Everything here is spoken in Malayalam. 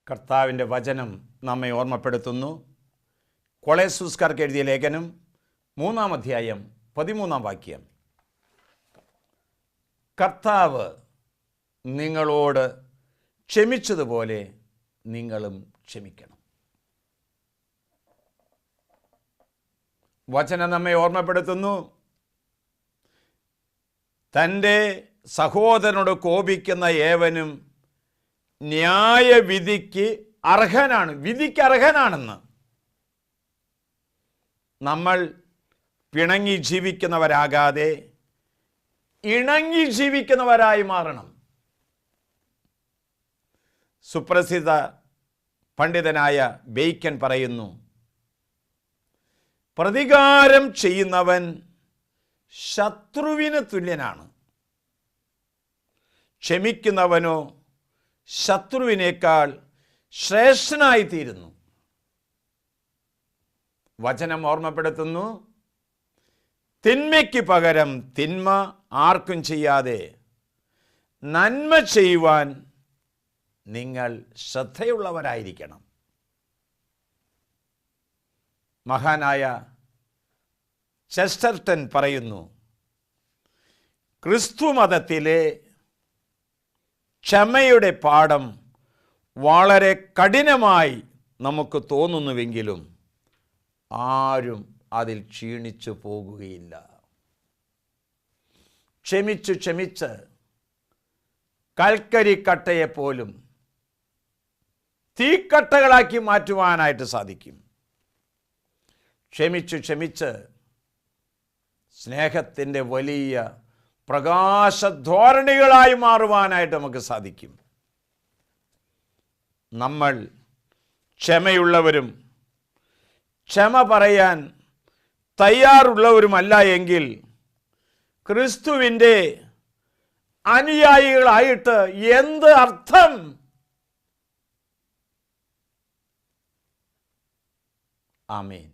കർത്താവിൻ്റെ വചനം നമ്മെ ഓർമ്മപ്പെടുത്തുന്നു. കൊളോസ്യർക്കാർക്ക് എഴുതിയ ലേഖനം 3-ാം അധ്യായം 13-ാം വാക്യം. കർത്താവ് നിങ്ങളോട് ക്ഷമിച്ചതുപോലെ നിങ്ങളും ക്ഷമിക്കണം. വചനം നമ്മെ ഓർമ്മപ്പെടുത്തുന്നു, തൻ്റെ സഹോദരനോട് കോപിക്കുന്ന ഏവനും ന്യായവിധിക്ക് അർഹനാണ്, വിധിക്ക് അർഹനാണെന്ന്. നമ്മൾ പിണങ്ങി ജീവിക്കുന്നവരാകാതെ ഇണങ്ങി ജീവിക്കുന്നവരായി മാറണം. സുപ്രസിദ്ധ പണ്ഡിതനായ ബേക്കൻ പറയുന്നു, പ്രതികാരം ചെയ്യുന്നവൻ ശത്രുവിന് തുല്യനാണ്, ക്ഷമിക്കുന്നവനോ ശത്രുവിനേക്കാൾ ശ്രേഷ്ഠനായിത്തീരുന്നു. വചനം ഓർമ്മപ്പെടുത്തുന്നു, തിന്മയ്ക്ക് പകരം തിന്മ ആർക്കും ചെയ്യാതെ നന്മ ചെയ്യുവാൻ നിങ്ങൾ ശ്രദ്ധയുള്ളവരായിരിക്കണം. മഹാനായ ചെസ്റ്റർട്ടൺ പറയുന്നു, ക്രിസ്തു മതത്തിലെ ക്ഷമയുടെ പാഠം വളരെ കഠിനമായി നമുക്ക് തോന്നുന്നുവെങ്കിലും ആരും അതിൽ ക്ഷീണിച്ചു പോകുകയില്ല. ക്ഷമിച്ച് കൽക്കരിക്കട്ടയെപ്പോലും തീക്കട്ടകളാക്കി മാറ്റുവാനായിട്ട് സാധിക്കും. ക്ഷമിച്ച് സ്നേഹത്തിൻ്റെ വലിയ പ്രകാശധോരണികളായി മാറുവാനായിട്ട് നമുക്ക് സാധിക്കും. നമ്മൾ ക്ഷമയുള്ളവരും ക്ഷമ പറയാൻ തയ്യാറുള്ളവരുമല്ല എങ്കിൽ ക്രിസ്തുവിൻ്റെ അനുയായികളായിട്ട് എന്ത് അർത്ഥം? ആമേൻ.